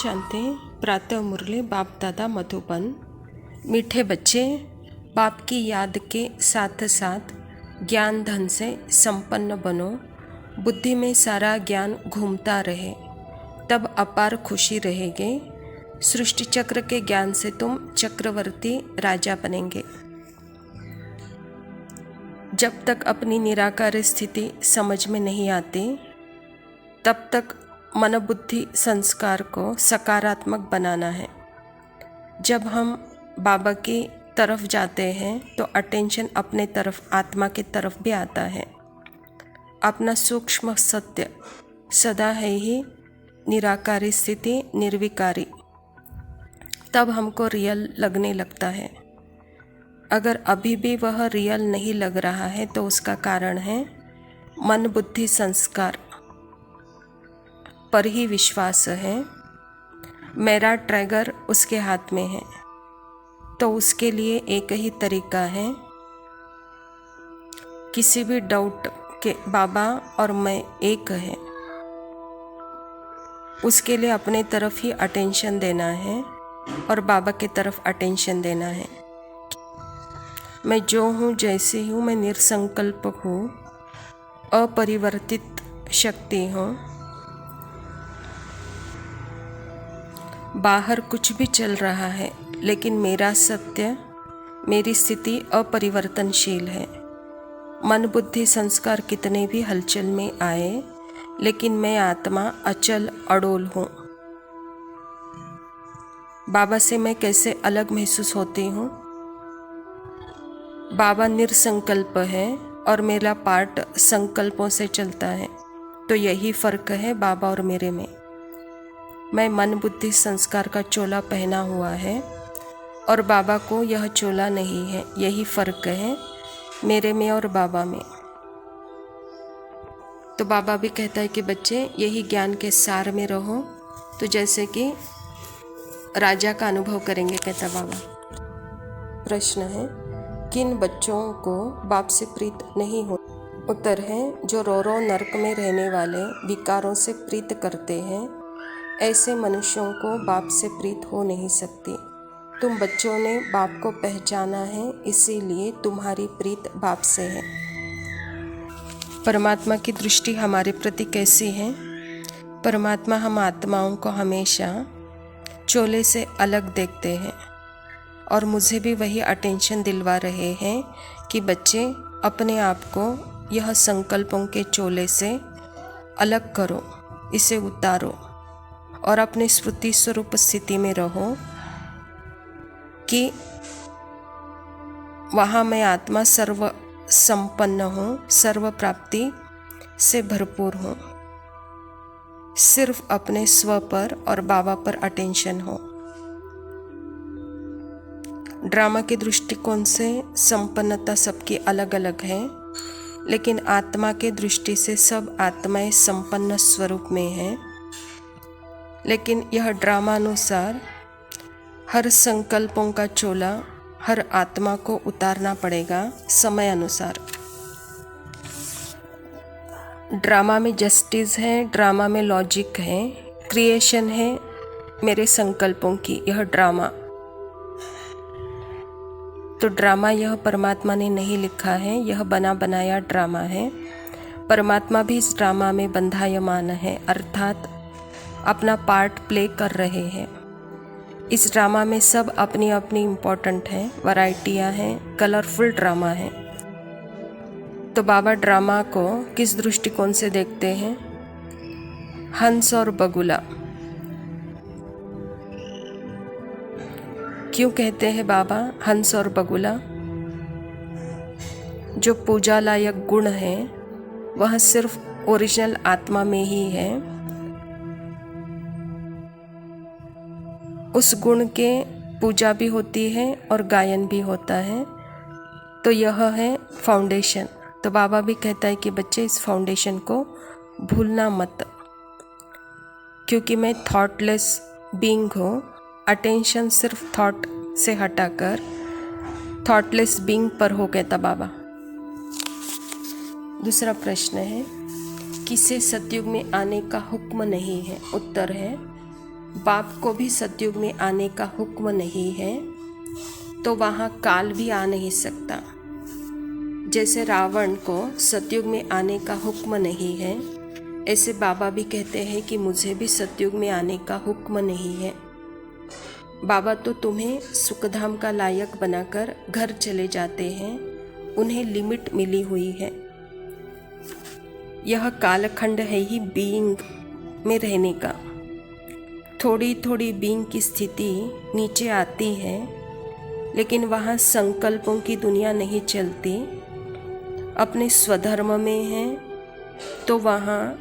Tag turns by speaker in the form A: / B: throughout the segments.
A: शांति प्रातः मुरली बाप दादा मधुबन। मीठे बच्चे, बाप की याद के साथ साथ ज्ञान धन से संपन्न बनो। बुद्धि में सारा ज्ञान घूमता रहे, तब अपार खुशी रहेगी। सृष्टि चक्र के ज्ञान से तुम चक्रवर्ती राजा बनेंगे। जब तक अपनी निराकार स्थिति समझ में नहीं आती, तब तक मन बुद्धि संस्कार को सकारात्मक बनाना है। जब हम बाबा की तरफ जाते हैं तो अटेंशन अपने तरफ, आत्मा की तरफ भी आता है। अपना सूक्ष्म सत्य सदा है ही निराकारी स्थिति, निर्विकारी, तब हमको रियल लगने लगता है। अगर अभी भी वह रियल नहीं लग रहा है तो उसका कारण है मन बुद्धि संस्कार पर ही विश्वास है। मेरा ट्रैगर उसके हाथ में है, तो उसके लिए एक ही तरीका है। किसी भी डाउट के बाबा और मैं एक है, उसके लिए अपने तरफ ही अटेंशन देना है और बाबा की तरफ अटेंशन देना है। मैं जो हूँ, जैसी हूँ, मैं निरसंकल्प हूँ, अपरिवर्तित शक्ति हूँ। बाहर कुछ भी चल रहा है, लेकिन मेरा सत्य, मेरी स्थिति अपरिवर्तनशील है। मन बुद्धि संस्कार कितने भी हलचल में आए, लेकिन मैं आत्मा अचल अडोल हूँ। बाबा से मैं कैसे अलग महसूस होती हूँ? बाबा निरसंकल्प है और मेरा पार्ट संकल्पों से चलता है, तो यही फर्क है बाबा और मेरे में। मैं मन बुद्धि संस्कार का चोला पहना हुआ है और बाबा को यह चोला नहीं है। यही फर्क है मेरे में और बाबा में। तो बाबा भी कहता है कि बच्चे यही ज्ञान के सार में रहो, तो जैसे कि राजा का अनुभव करेंगे, कहता बाबा। प्रश्न है, किन बच्चों को बाप से प्रीत नहीं हो? उत्तर है, जो रो रो नरक में रहने वाले विकारों से प्रीत करते हैं, ऐसे मनुष्यों को बाप से प्रीत हो नहीं सकती। तुम बच्चों ने बाप को पहचाना है, इसीलिए तुम्हारी प्रीत बाप से है। परमात्मा की दृष्टि हमारे प्रति कैसी है? परमात्मा हम आत्माओं को हमेशा चोले से अलग देखते हैं और मुझे भी वही अटेंशन दिलवा रहे हैं कि बच्चे अपने आप को यह संकल्पों के चोले से अलग करो, इसे उतारो और अपने स्मृति स्वरूप स्थिति में रहो कि वहाँ मैं आत्मा सर्व संपन्न हूँ, सर्व प्राप्ति से भरपूर हूँ। सिर्फ अपने स्व पर और बाबा पर अटेंशन हो। ड्रामा के दृष्टिकोण से संपन्नता सबकी अलग अलग है, लेकिन आत्मा के दृष्टि से सब आत्माएं संपन्न स्वरूप में हैं। लेकिन यह ड्रामा अनुसार हर संकल्पों का चोला हर आत्मा को उतारना पड़ेगा समय अनुसार। ड्रामा में जस्टिस है, ड्रामा में लॉजिक है, क्रिएशन है मेरे संकल्पों की, यह ड्रामा। तो ड्रामा यह परमात्मा ने नहीं लिखा है, यह बना बनाया ड्रामा है। परमात्मा भी इस ड्रामा में बंधायमान है, अर्थात अपना पार्ट प्ले कर रहे हैं। इस ड्रामा में सब अपनी अपनी इम्पोर्टेंट हैं, वैरायटियाँ हैं, कलरफुल ड्रामा है। तो बाबा ड्रामा को किस दृष्टिकोण से देखते हैं? हंस और बगुला। क्यों कहते हैं बाबा हंस और बगुला? जो पूजा लायक गुण है वह सिर्फ ओरिजिनल आत्मा में ही है। उस गुण के पूजा भी होती है और गायन भी होता है, तो यह है फाउंडेशन। तो बाबा भी कहता है कि बच्चे इस फाउंडेशन को भूलना मत, क्योंकि मैं थॉटलेस बीइंग हूँ। अटेंशन सिर्फ थॉट से हटाकर थॉटलेस बीइंग पर हो, कहता बाबा। दूसरा प्रश्न है, किसे सतयुग में आने का हुक्म नहीं है? उत्तर है, बाप को भी सतयुग में आने का हुक्म नहीं है, तो वहाँ काल भी आ नहीं सकता। जैसे रावण को सतयुग में आने का हुक्म नहीं है, ऐसे बाबा भी कहते हैं कि मुझे भी सतयुग में आने का हुक्म नहीं है। बाबा तो तुम्हें सुखधाम का लायक बनाकर घर चले जाते हैं, उन्हें लिमिट मिली हुई है। यह कालखंड है ही बीइंग में रहने का। थोड़ी थोड़ी बीइंग की स्थिति नीचे आती है, लेकिन वहाँ संकल्पों की दुनिया नहीं चलती। अपने स्वधर्म में है तो वहाँ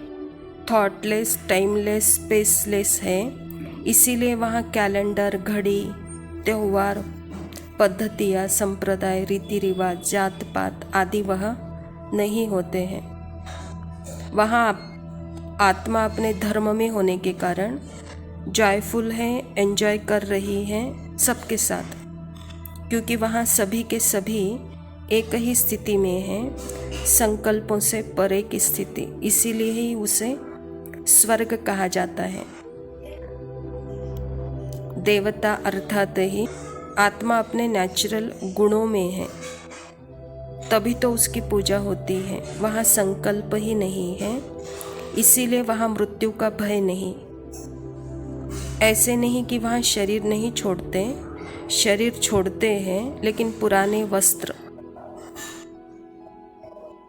A: थॉटलेस, टाइमलेस, स्पेसलेस है। इसीलिए वहाँ कैलेंडर, घड़ी, त्यौहार, पद्धतियाँ, संप्रदाय, रीति रिवाज, जात पात आदि वह नहीं होते हैं। वहाँ आत्मा अपने धर्म में होने के कारण जॉयफुल है, एंजॉय कर रही है सबके साथ, क्योंकि वहाँ सभी के सभी एक ही स्थिति में हैं, संकल्पों से परे की स्थिति। इसीलिए ही उसे स्वर्ग कहा जाता है। देवता अर्थात ही आत्मा अपने नेचुरल गुणों में है, तभी तो उसकी पूजा होती है। वहाँ संकल्प ही नहीं है, इसीलिए वहाँ मृत्यु का भय नहीं। ऐसे नहीं कि वहाँ शरीर नहीं छोड़ते, शरीर छोड़ते हैं, लेकिन पुराने वस्त्र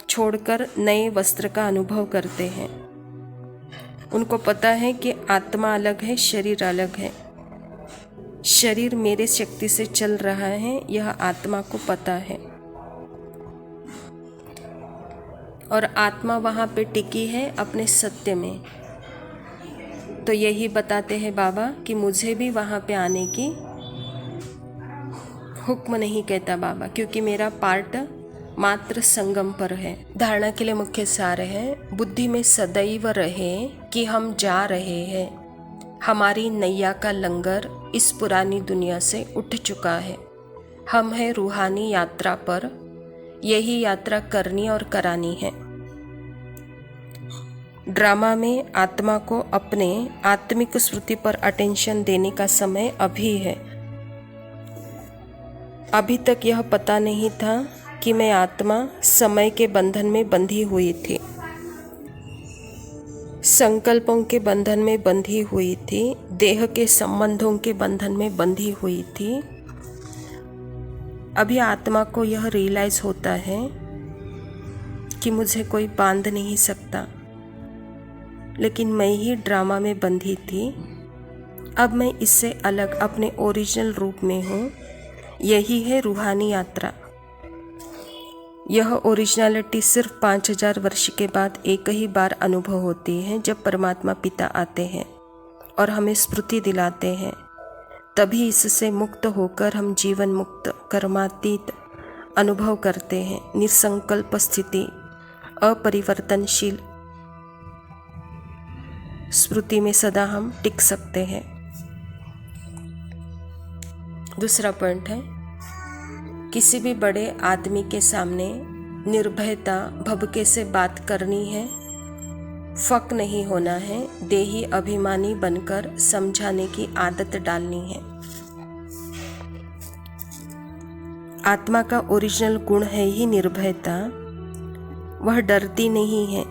A: छोड़कर नए वस्त्र का अनुभव करते हैं। उनको पता है कि आत्मा अलग है, शरीर अलग है। शरीर मेरे शक्ति से चल रहा है, यह आत्मा को पता है। और आत्मा वहाँ पे टिकी है अपने सत्य में। तो यही बताते हैं बाबा कि मुझे भी वहाँ पे आने की हुक्म नहीं कहता बाबा, क्योंकि मेरा पार्ट मात्र संगम पर है। धारणा के लिए मुख्य सार है, बुद्धि में सदैव रहे कि हम जा रहे हैं। हमारी नैया का लंगर इस पुरानी दुनिया से उठ चुका है। हम हैं रूहानी यात्रा पर, यही यात्रा करनी और करानी है। ड्रामा में आत्मा को अपने आत्मिक स्मृति पर अटेंशन देने का समय अभी है। अभी तक यह पता नहीं था कि मैं आत्मा समय के बंधन में बंधी हुई थी, संकल्पों के बंधन में बंधी हुई थी, देह के संबंधों के बंधन में बंधी हुई थी। अभी आत्मा को यह रियलाइज होता है कि मुझे कोई बांध नहीं सकता, लेकिन मैं ही ड्रामा में बंधी थी। अब मैं इससे अलग अपने ओरिजिनल रूप में हूँ। यही है रूहानी यात्रा। यह ओरिजिनलिटी सिर्फ 5000 वर्ष के बाद एक ही बार अनुभव होती है, जब परमात्मा पिता आते हैं और हमें स्मृति दिलाते हैं। तभी इससे मुक्त होकर हम जीवन मुक्त, कर्मातीत अनुभव करते हैं। निसंकल्प स्थिति, अपरिवर्तनशील स्मृति में सदा हम टिक सकते हैं। दूसरा पॉइंट है, किसी भी बड़े आदमी के सामने निर्भयता भभके से बात करनी है, फक नहीं होना है, देही अभिमानी बनकर समझाने की आदत डालनी है। आत्मा का ओरिजिनल गुण है ही निर्भयता। वह डरती नहीं है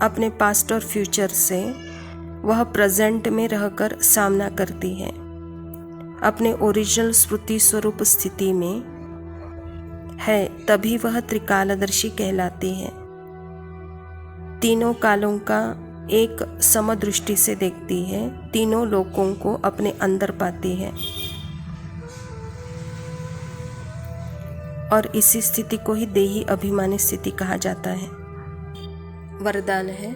A: अपने पास्ट और फ्यूचर से, वह प्रेजेंट में रहकर सामना करती है। अपने ओरिजिनल स्मृति स्वरूप स्थिति में है, तभी वह त्रिकालदर्शी कहलाती है। तीनों कालों का एक समदृष्टि से देखती है, तीनों लोकों को अपने अंदर पाती है। और इसी स्थिति को ही देही अभिमानी स्थिति कहा जाता है। वरदान है,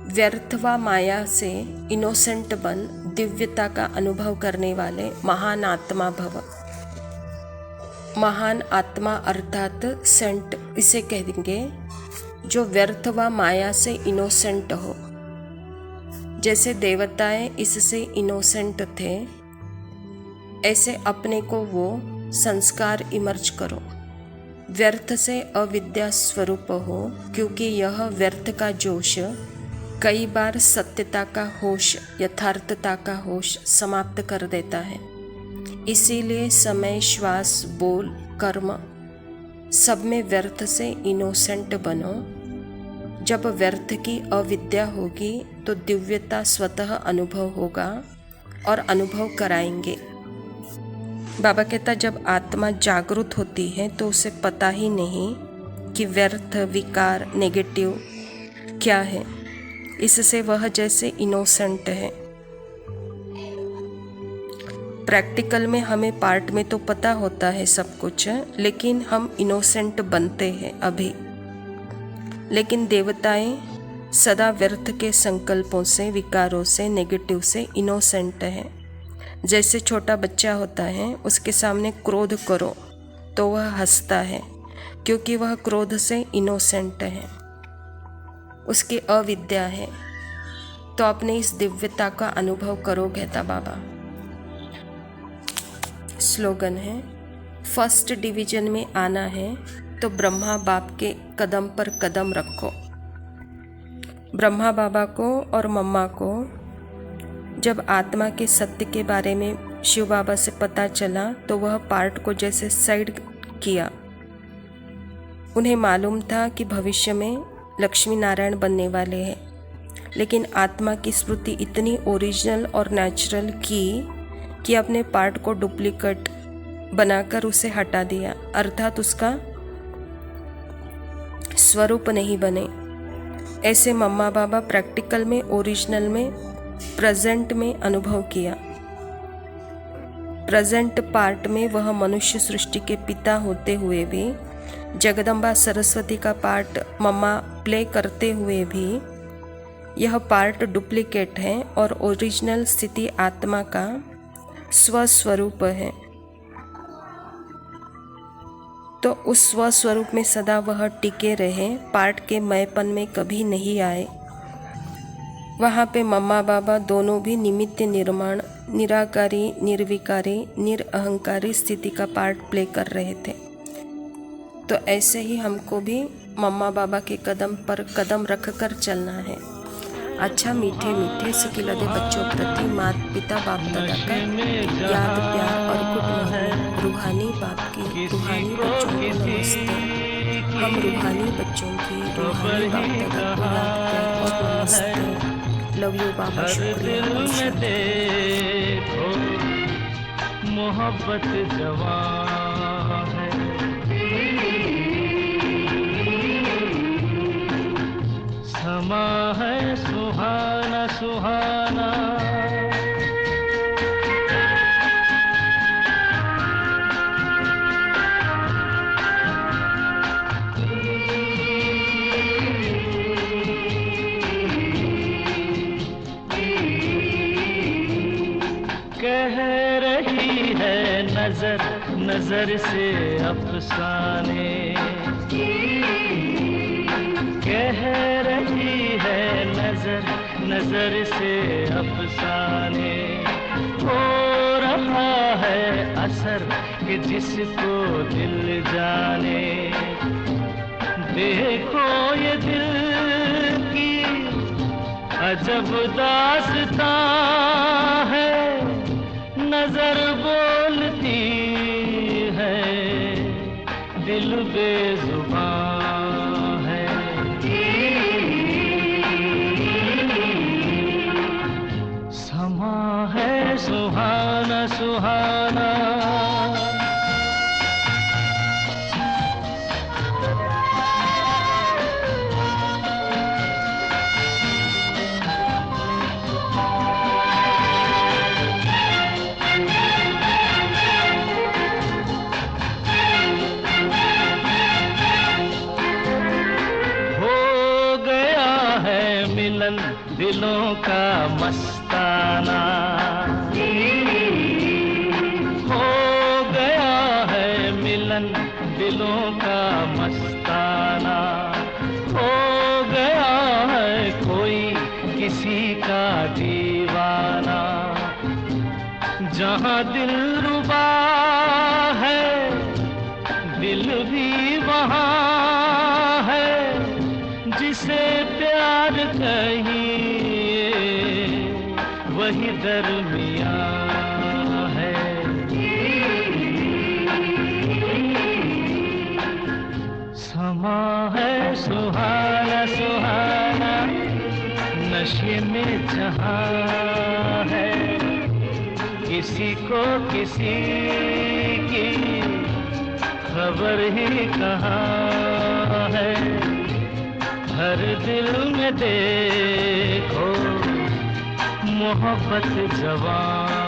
A: व्यर्थ व माया से इनोसेंट बन दिव्यता का अनुभव करने वाले महान आत्मा भव। महान आत्मा अर्थात सेंट इसे कह देंगे जो व्यर्थ व माया से इनोसेंट हो। जैसे देवताएं इससे इनोसेंट थे, ऐसे अपने को वो संस्कार इमर्ज करो। व्यर्थ से अविद्या स्वरूप हो, क्योंकि यह व्यर्थ का जोश कई बार सत्यता का होश यथार्थता का होश समाप्त कर देता है। इसीलिए समय, श्वास, बोल, कर्म सब में व्यर्थ से इनोसेंट बनो। जब व्यर्थ की अविद्या होगी तो दिव्यता स्वतः अनुभव होगा और अनुभव कराएंगे। बाबा कहता, जब आत्मा जागृत होती है तो उसे पता ही नहीं कि व्यर्थ, विकार, नेगेटिव क्या है। इससे वह जैसे इनोसेंट है। प्रैक्टिकल में हमें पार्ट में तो पता होता है सब कुछ, लेकिन हम इनोसेंट बनते हैं अभी। लेकिन देवताएं सदा व्यर्थ के संकल्पों से, विकारों से, नेगेटिव से इनोसेंट है। जैसे छोटा बच्चा होता है, उसके सामने क्रोध करो तो वह हंसता है, क्योंकि वह क्रोध से इनोसेंट है, उसकी अविद्या है। तो अपने इस दिव्यता का अनुभव करो, कहता बाबा। स्लोगन है, फर्स्ट डिवीजन में आना है तो ब्रह्मा बाप के कदम पर कदम रखो। ब्रह्मा बाबा को और मम्मा को जब आत्मा के सत्य के बारे में शिव बाबा से पता चला तो वह पार्ट को जैसे साइड किया। उन्हें मालूम था कि भविष्य में लक्ष्मी नारायण बनने वाले हैं, लेकिन आत्मा की स्मृति इतनी ओरिजिनल और नेचुरल की कि अपने पार्ट को डुप्लीकेट बनाकर उसे हटा दिया, अर्थात उसका स्वरूप नहीं बने। ऐसे मम्मा बाबा प्रैक्टिकल में, ओरिजिनल में, प्रेजेंट में अनुभव किया। प्रेजेंट पार्ट में वह मनुष्य सृष्टि के पिता होते हुए भी, जगदम्बा सरस्वती का पार्ट मम्मा प्ले करते हुए भी यह पार्ट डुप्लीकेट है और ओरिजिनल स्थिति आत्मा का स्वस्वरूप है। तो उस स्वस्वरूप में सदा वह टिके रहे, पार्ट के मयपन में कभी नहीं आए। वहाँ पे मम्मा बाबा दोनों भी निमित्त निर्माण, निराकारी, निर्विकारी, निरअहंकारी स्थिति का पार्ट प्ले कर रहे थे। तो ऐसे ही हमको भी मम्मा बाबा के कदम पर कदम रख कर चलना है। अच्छा, मीठे मीठे सिकिलदे बच्चों प्रति मात पिता बाप दादा का याद, प्यार और गुड मॉर्निंग। रूहानी बाप की रूहानी बच्चों को नमस्ते। हम रूहानी बच्चों की रूहानी बाप दादा को याद, प्यार और नमस्ते। लव यू बाबा, शुक्रिया।
B: देखो मोहब्बत जवान है, समा है सुहाना सुहाना। कह रही है नजर नजर से अफसाने, कह रही है नजर नजर से अफसाने। हो रहा है असर कि जिसको दिल जाने। देखो ये दिल की अजब दास्तां है, नजर बोलती है, दिल बेजुबान है। समा है सुहाना सुहाना। मिलन दिलों का मस्ताना, हो गया है मिलन दिलों का मस्ताना। हो गया है कोई किसी का दीवाना। जहाँ दिल रुबा है दिल भी वहाँ है, जिसे प्यार कहीं वही दरमियाँ है। समा है सुहाना सुहाना, नशे में जहाँ है, किसी को किसी की खबर ही कहाँ है। हर दिल में देखो मोहब्बत जवान